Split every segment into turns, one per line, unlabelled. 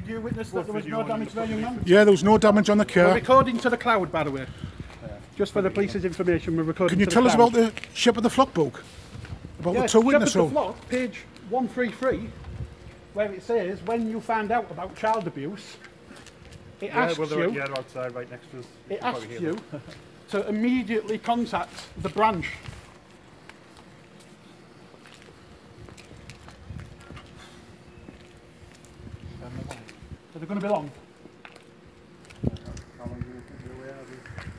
you witness that there was no damage there, young man?
Yeah, there was no damage on the car.
We're recording to the cloud, by the way. Just for the police's information, we're recording.
Can you tell us about the ship of the flock book? About the two witness
rule? Flock, page 133, where it says when you find out about child abuse, it asks you.
Yeah, outside, right next to us.
It asks you to immediately contact the branch. Are they going to be long?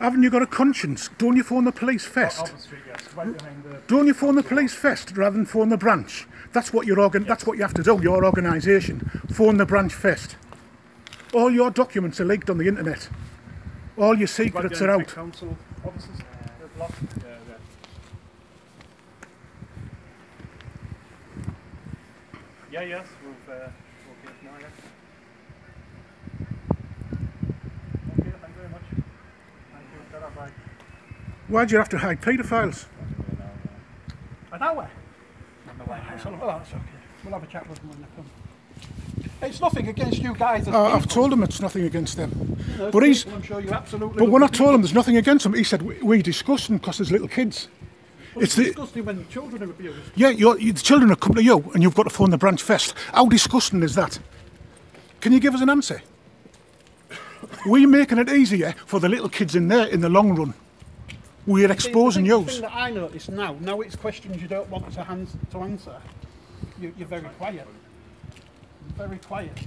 Haven't you got a conscience? Don't you phone the police first?
Off the street, yes. Right behind the...
Don't you phone the police first rather than phone the branch? That's what that's what you have to do, your organisation. Phone the branch first. All your documents are leaked on the internet. All your secrets are out.
Council offices? Block? Yeah, yes. We've okay now, yes. Okay, thank you very much. Thank you. Bye.
Why do you have to hide paedophiles?
An hour? Well, that's okay. We'll have a chat with them when they come. It's nothing against you guys.
I've told him it's nothing against them.
No,
but
I'm sure you absolutely.
But when I told him there's nothing against them, he said we discussed them because there's little kids.
Well, it's disgusting when children are abused.
Yeah, the children have come to you and you've got to phone the branch first. How disgusting is that? Can you give us an answer? We're making it easier for the little kids in there in the long run. We're exposing you.
The thing that I notice now it's questions you don't want to answer. You're very quiet. Very quiet.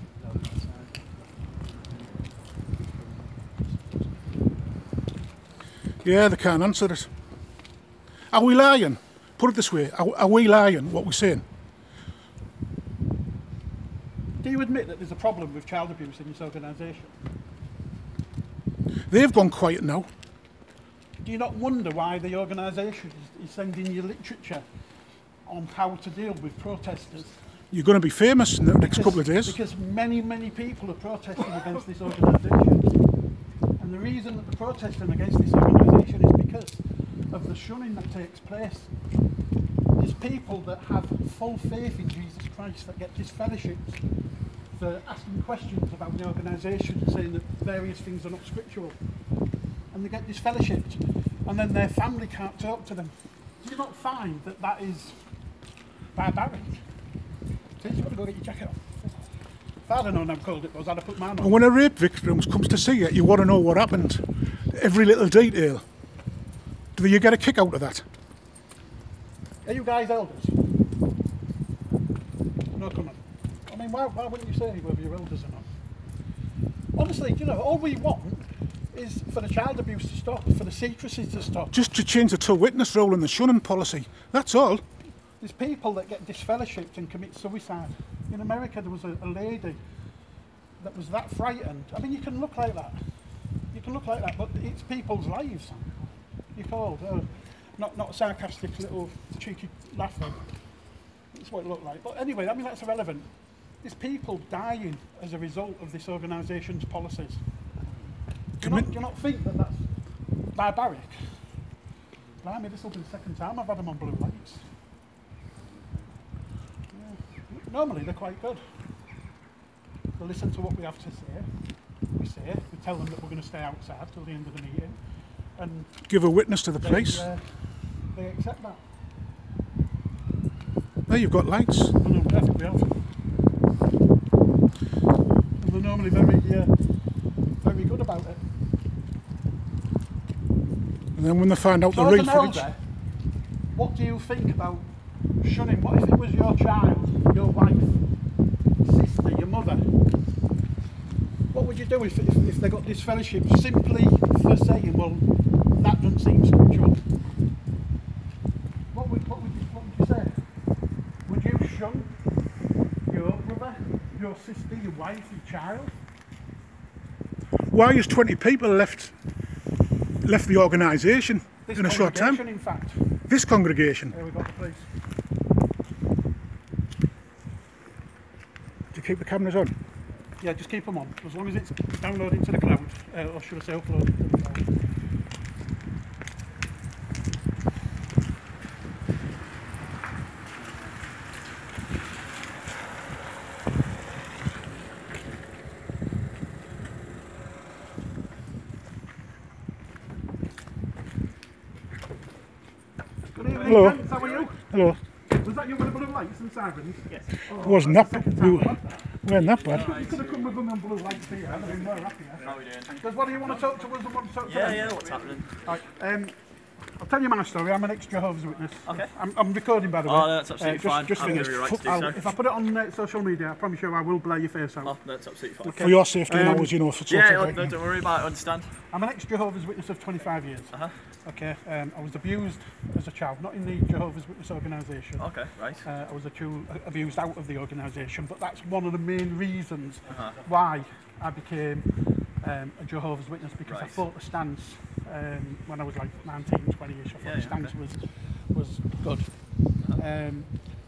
Yeah, they can't answer it. Are we lying? Put it this way, are we lying, what we're saying?
Do you admit that there's a problem with child abuse in this organisation?
They've gone quiet now.
Do you not wonder why the organisation is sending you literature on how to deal with protesters?
You're going to be famous in the next couple of days.
Because many people are protesting against this organisation. And the reason that they're protesting against this organisation is because of the shunning that takes place. There's people that have full faith in Jesus Christ that get disfellowshipped for asking questions about the organisation, saying that various things are not scriptural. And they get disfellowshipped, and then their family can't talk to them. Do you not find that that is barbaric? You've got to go get your jacket on. If I'd have known how cold it was, I'd have put mine on.
And when a rape victim comes to see you want to know what happened. Every little detail. Do you get a kick out of that?
Are you guys elders? No comment. I mean, why wouldn't you say whether you're elders or not? Honestly, you know, all we want is for the child abuse to stop, for the secrecy to stop.
Just to change the two-witness rule and the shunning policy. That's all.
There's people that get disfellowshipped and commit suicide. In America, there was a lady that was that frightened. I mean, you can look like that. You can look like that, but it's people's lives. You're called. Not a sarcastic little cheeky laugher. That's what it looked like. But anyway, I mean, that's irrelevant. There's people dying as a result of this organisation's policies. Do you not think that that's barbaric? Blimey, this will be the second time I've had them on blue lights. Normally they're quite good. They listen to what we have to say. We tell them that we're going to stay outside till the end of the meeting, and
give a witness to the police.
They accept that.
There, you've got lights.
I think we have. And they're normally very good about it.
And then when they find out the real footage.
What do you think about shunning? What if it was your child, your wife, sister, your mother? What would you do if they got disfellowship simply for saying, well, that doesn't seem scriptural? What would you say? Would you shun your brother, your sister, your wife, your child?
Why has 20 people left the organisation in a short time?
In fact.
This congregation.
Here we got the police.
Do you keep the cameras on?
Yeah, just keep them on, as long as it's downloading to the cloud, or should I say uploading to the cloud.
Hello.
Gents, how are you?
Hello.
Was that you with the blue lights and sirens? Yes.
It wasn't that bad. We weren't that bad.
You could have come with them and blue lights here, I'd have been more happier.
How are we doing?
Because what do you want to talk to us and want to talk to them?
Yeah, what's happening?
Right, I'll tell you my story. I'm an ex-Jehovah's Witness.
Okay.
I'm recording, by the way.
Oh, no, that's absolutely fine.
Just
I'll
for
give you a right to do so.
If I put it on social media, I promise you I will blur your face out.
Oh, that's absolutely fine.
Okay.
For your safety and ours, you know, if it's
Yeah,
like
don't worry about it, I understand.
I'm an ex-Jehovah's Witness of 25 years. Okay, I was abused as a child, not in the Jehovah's Witness organisation.
Okay, right.
I was abused out of the organisation, but that's one of the main reasons why I became a Jehovah's Witness, because I thought the stance when I was like 19, 20ish, I thought the stance was good.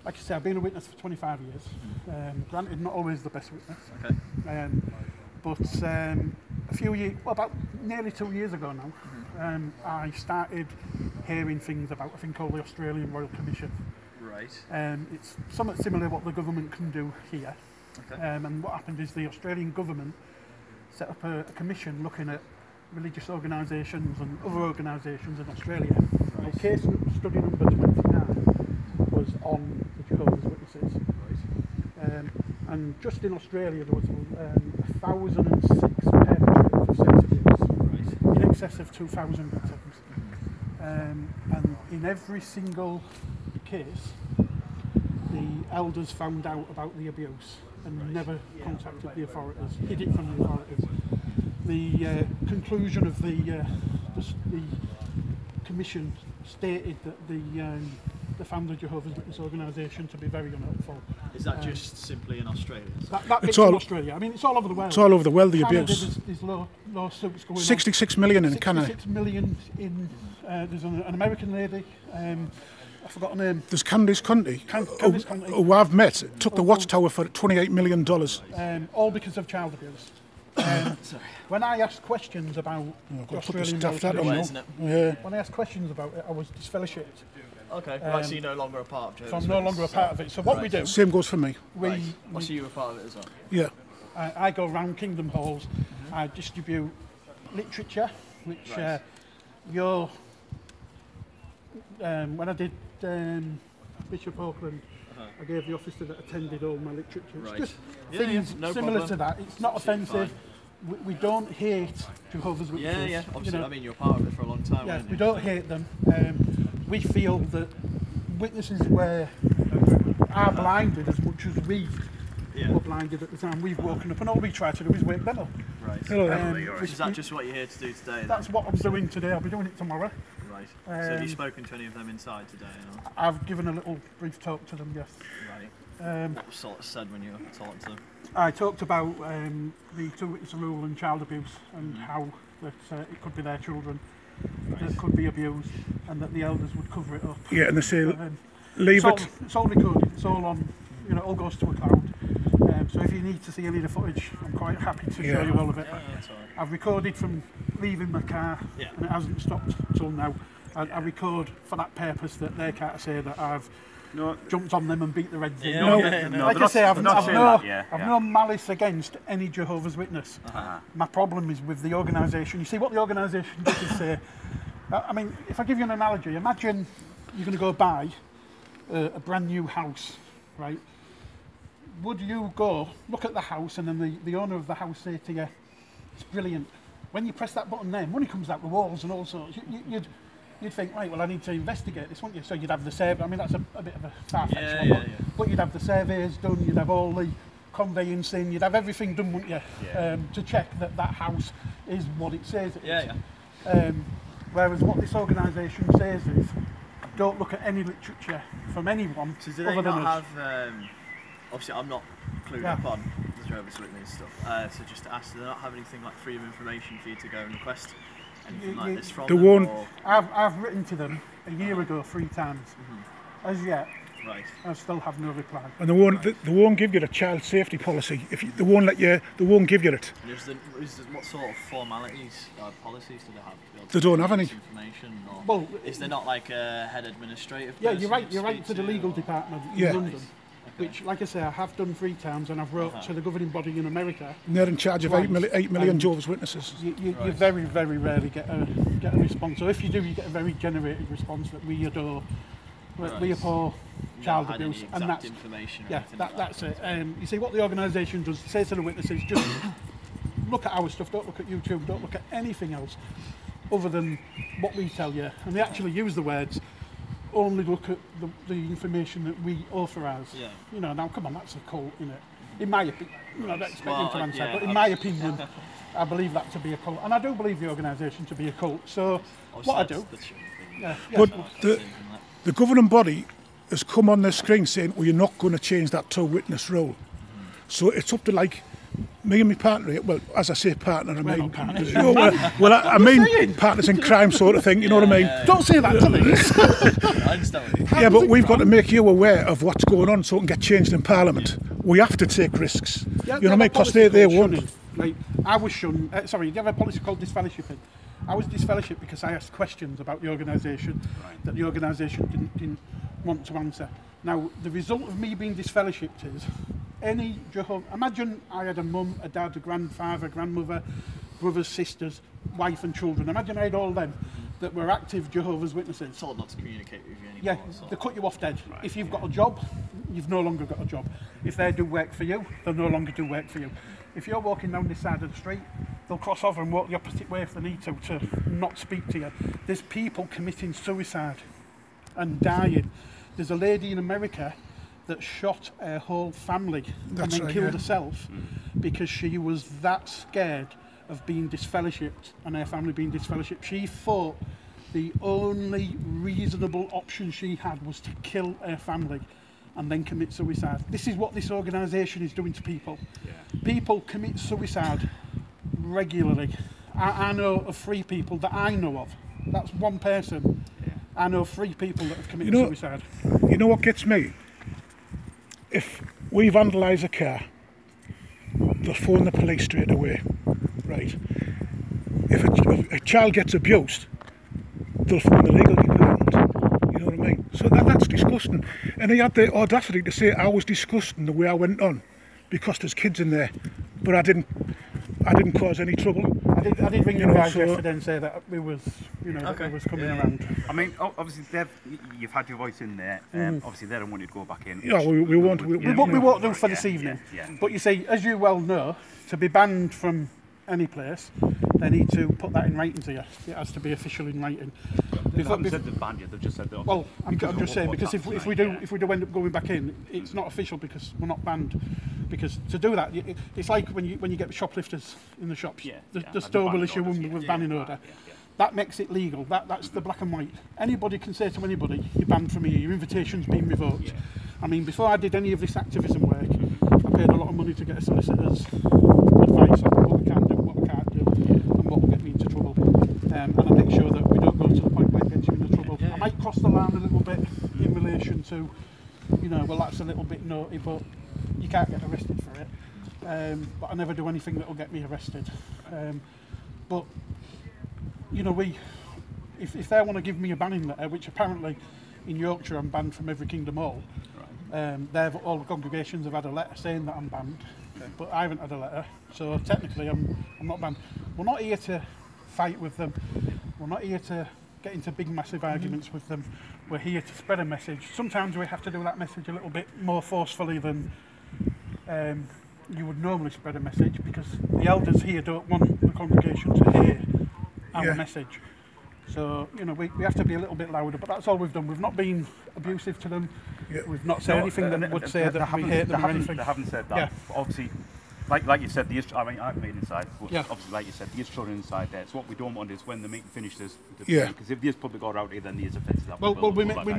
Like I say, I've been a witness for 25 years. Granted, not always the best witness.
Okay.
But a few years, well, about nearly 2 years ago now, I started hearing things about a thing called the Australian Royal Commission.
Right.
It's somewhat similar to what the government can do here.
Okay.
And what happened is the Australian government set up a commission looking at religious organisations and other organisations in Australia.
Right.
The case study number 29 was on the Jehovah's Witnesses.
Right.
And just in Australia there was 1,006 perpetrators of sex abuse, in excess of 2,000 victims. And in every single case, the elders found out about the abuse and never contacted the authorities, hid it from the authorities. The conclusion of the commission stated that they found the Jehovah's Witness organisation to be very unhelpful.
Is that just simply in Australia?
That bit's in Australia. I mean, it's all over the world.
It's all over the world, the
Canada,
abuse.
There's lawsuits going
66 million in Canada.
66 million in. There's an American lady. I forgot her name.
There's Candice County,
Candice County.
who I've met, took the watchtower for $28 million.
All because of child abuse. When I asked questions about the Australian Royal Commission, when I asked questions about it, I was disfellowshipped.
Okay, right, so you're no longer a part of Jehovah's
So I'm no longer a part of it. So what we do,
Same goes for me.
So you were part of it as well?
Yeah.
I go around Kingdom Halls, I distribute literature, which when I did Bishop Auckland, I gave the officer that attended all my literature. It's just things
no
similar
problem.
to that. It's not offensive. We don't hate Jehovah's Witnesses.
Yeah, obviously,
You know,
I mean, you're a part of it for a long time,
yeah,
weren't
we
you?
don't hate them. We feel that witnesses are blinded as much as we were blinded at the time. We've woken up and all we try to do is wake them up.
Right. Is that just what you're here to do today?
That's what I'm doing today. I'll be doing it tomorrow.
Right. So have you spoken to any of them inside today? Or?
I've given a little brief talk to them, yes.
Right. What was sort of said when you were talking to them?
I talked about the two-witness rule and child abuse and how that it could be their children that could be abused and that the elders would cover it up.
Yeah, and they say, leave it.
It's all recorded, it's all on, you know, it all goes to a cloud. So if you need to see any of the footage, I'm quite happy to show you all of it.
Yeah, that's all right.
I've recorded from leaving my car and it hasn't stopped till now. I record for that purpose, that they can't say that I've jumped on them and beat the heads in. Like I say, I've no malice against any Jehovah's Witness. My problem is with the organisation. You see, what the organisation does is say, I mean, if I give you an analogy, imagine you're going to go buy a brand new house, right? Would you go look at the house and then the owner of the house say to you, it's brilliant. When you press that button there, money comes out the walls and all sorts. You'd think, right, well, I need to investigate this, wouldn't you? So you'd have the survey. I mean, that's a bit of a far-fetched one, but you'd have the surveys done, you'd have all the conveyancing, you'd have everything done, wouldn't you, to check that that house is what it says it is. Whereas what this organisation says is, don't look at any literature from anyone
so do they
other than
not
us.
have, obviously I'm not clued up on the Jehovah's Witness stuff, so just to ask, do they not have anything like freedom of information for you to go and request anything like this from them?
I've written to them a year ago 3 times. As yet, I still have no reply.
And they won't give you the child safety policy. They won't give you it.
And what sort of formalities, policies do they have?
They don't have any.
Information, or
well,
is there not like a head administrative?
Yeah, you're right to the legal department in London. Which, like I say, I have done 3 times, and I've wrote to the governing body in America.
And they're in charge of 8 million Jehovah's Witnesses.
You very, very rarely get a response. So if you do, you get a very generated response that we adore we abhor child
Never had
abuse,
any
and
exact
that's
information or
yeah,
anything like
that's it. You see what the organisation does, say to the witnesses, just look at our stuff, don't look at YouTube, don't look at anything else other than what we tell you. And they actually use the words, only look at the information that we authorise.
Yeah.
You know, now come on, that's a cult, isn't it? In my opinion, you know, I don't expect you to answer,
yeah,
but in my opinion, I believe that to be a cult. And I do believe the organisation to be a cult. So what I do...
But the governing body has come on the screen saying, well, you're not going to change that two-witness rule. So it's up to, like, me and my partner, well, as I say partner, I mean, I mean partners in crime sort of thing, you know what I mean?
Don't say that to me.
Yeah, but we've got to make you aware of what's going on so it can get changed in Parliament. We have to take risks, you know what I mean? Because they won't.
Like, I was shunned, sorry, do you have a policy called disfellowshipping? I was disfellowshipped because I asked questions about the organisation that the organisation didn't want to answer. Now, the result of me being disfellowshipped is any Jehovah... Imagine I had a mum, a dad, a grandfather, grandmother, brothers, sisters, wife and children. Imagine I had all them that were active Jehovah's Witnesses.
Told not to communicate with you anymore.
Yeah, they cut you off dead. Right. If you've got a job, you've no longer got a job. If they do work for you, they'll no longer do work for you. If you're walking down this side of the street, they'll cross over and walk the opposite way if they need to not speak to you. There's people committing suicide and dying. There's a lady in America that shot her whole family and then killed herself because she was that scared of being disfellowshipped and her family being disfellowshipped. She thought the only reasonable option she had was to kill her family and then commit suicide. This is what this organisation is doing to people. Yeah. People commit suicide regularly. I know of 3 people that I know of. That's one person. Yeah. I know 3 people that have committed suicide.
You know what gets me? If we vandalise a car, they'll phone the police straight away, right? If a child gets abused, they'll phone the legal department, you know what I mean? So that's disgusting. And he had the audacity to say I was disgusting the way I went on because there's kids in there, but I didn't cause any trouble.
I did ring you guys yesterday and say that it was, that it was coming around.
I mean, obviously, you've had your voice in there. Obviously, they don't want you to go back in.
Yeah, we won't.
We won't do for this evening. But you see, as you well know, to be banned from any place, they need to put that in writing to you. It has to be official in writing.
They haven't said they've banned you. They've just said that.
Well, I'm just saying because if we do end up going back in, it's not official because we're not banned. Because to do that, it's like when you get shoplifters in the shops. The store will issue one with banning order. That makes it legal. That's the black and white. Anybody can say to anybody, you're banned from here. Your invitation's been revoked. I mean, before I did any of this activism work, I paid a lot of money to get a solicitor's advice on what we can do, what we can't do, and what will get me into trouble. And I make sure that we don't go to the point where it gets you into trouble. I might cross the line a little bit in relation to, well, that's a little bit naughty, but you can't get arrested for it. But I never do anything that will get me arrested. But if they want to give me a banning letter, which apparently in Yorkshire I'm banned from every Kingdom Hall, all the congregations have had a letter saying that I'm banned, but I haven't had a letter, so technically I'm not banned. We're not here to fight with them. We're not here to get into big massive arguments with them. We're here to spread a message. Sometimes we have to do that message a little bit more forcefully than you would normally spread a message, because the elders here don't want the congregation to hear our message. So, we have to be a little bit louder, but that's all we've done. We've not been abusive to them. We've not said anything that would say that we hate them or anything.
They haven't said that. Obviously, like you said, I've been inside, but obviously, like you said, there's children inside there. So what we don't want is when the meeting finishes, because if there's public order out here, then there's offences.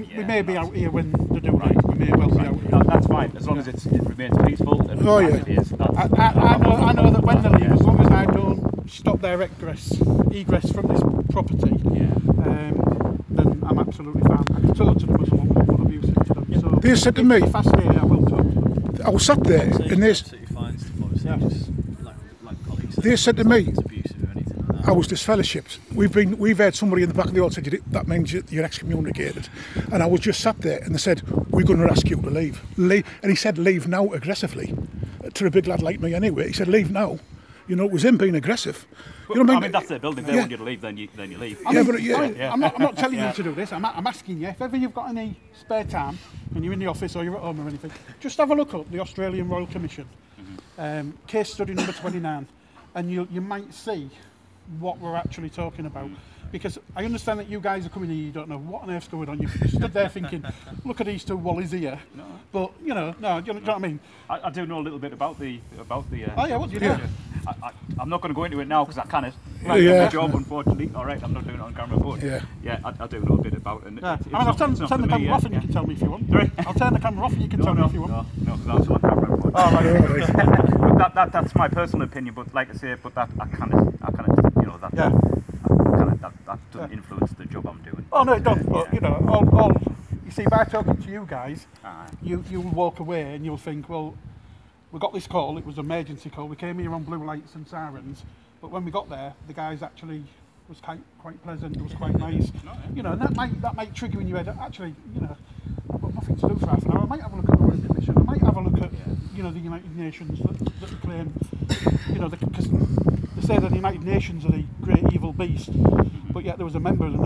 We may be out here when they do right. We may well be out here.
That's fine, as long as it remains peaceful. And it is.
I know that when they leave, as long as I don't stop their egress from this property, then I'm absolutely fine. I can talk to them as long as I'm not abusive to them. So
they said to me,
if I stay, I will talk to them.
I was sat there, and they said to me, I was disfellowshipped. We've had somebody in the back of the hall said, that means you're excommunicated. And I was just sat there, and they said, we're going to ask you to leave. And he said, leave now, aggressively, to a big lad like me anyway. He said, leave now. You know, it was him being aggressive. You know what I mean?
I mean, that's their building. They want you to leave, then you leave.
I'm not telling you to do this. I'm asking you, if ever you've got any spare time and you're in the office or you're at home or anything, just have a look up the Australian Royal Commission, case study number 29, and you might see what we're actually talking about. Because I understand that you guys are coming here, you don't know what on earth's going on. You stood there thinking, look at these two wallies here. No. But, you know what I mean?
I do know a little bit about the
oh, yeah, what do you know?
I'm not going to go into it now because I kind of like my job, unfortunately. All right, I'm not doing it on camera, but I do know a bit about it. And
I'll turn the camera off and you can tell me if you want. Sorry? I'll turn the camera off and you can tell me if you want.
No, because I'm on camera. But, oh, right. But that's my personal opinion. But like I say, but that I kind of you know that. Yeah. That doesn't influence the job I'm doing.
Oh no, it doesn't. But you know, you see, by talking to you guys, you'll walk away and you'll think, well, we got this call. It was an emergency call. We came here on blue lights and sirens, but when we got there, the guys actually was quite pleasant. It was quite nice. You know, and that might trigger in your head. Actually, you know, I've got nothing to do for half an hour. I might have a look at the Royal Commission. I might have a look at you know the United Nations that claim, you know, because they say that the United Nations are the great evil beast, but yet there was a member of the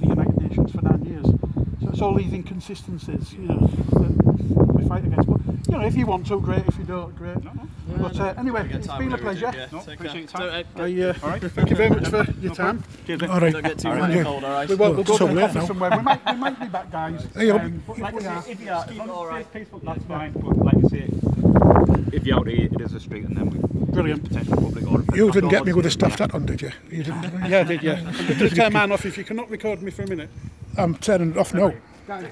United Nations for 9 years. So it's all these inconsistencies, you know, that we fight against. But you know, if you want to, great. If you don't, great. But anyway, it's been a pleasure.
Appreciate your time.
All right. Thank you very much for your time.
Cheers.
All right.
Don't get too running cold, all right?
We'll go to the coffee somewhere. We might be back, guys.
But like I say, if you are, as long as it's peaceful, that's fine. But like I say, if you're out here, it is a street, and then we
brilliant
potential public order.
You didn't get me with a stuffed hat on, did you? You didn't.
Yeah, I did. Yeah. Just turn mine off if you cannot record me for a minute.
I'm turning it off now.
Guys.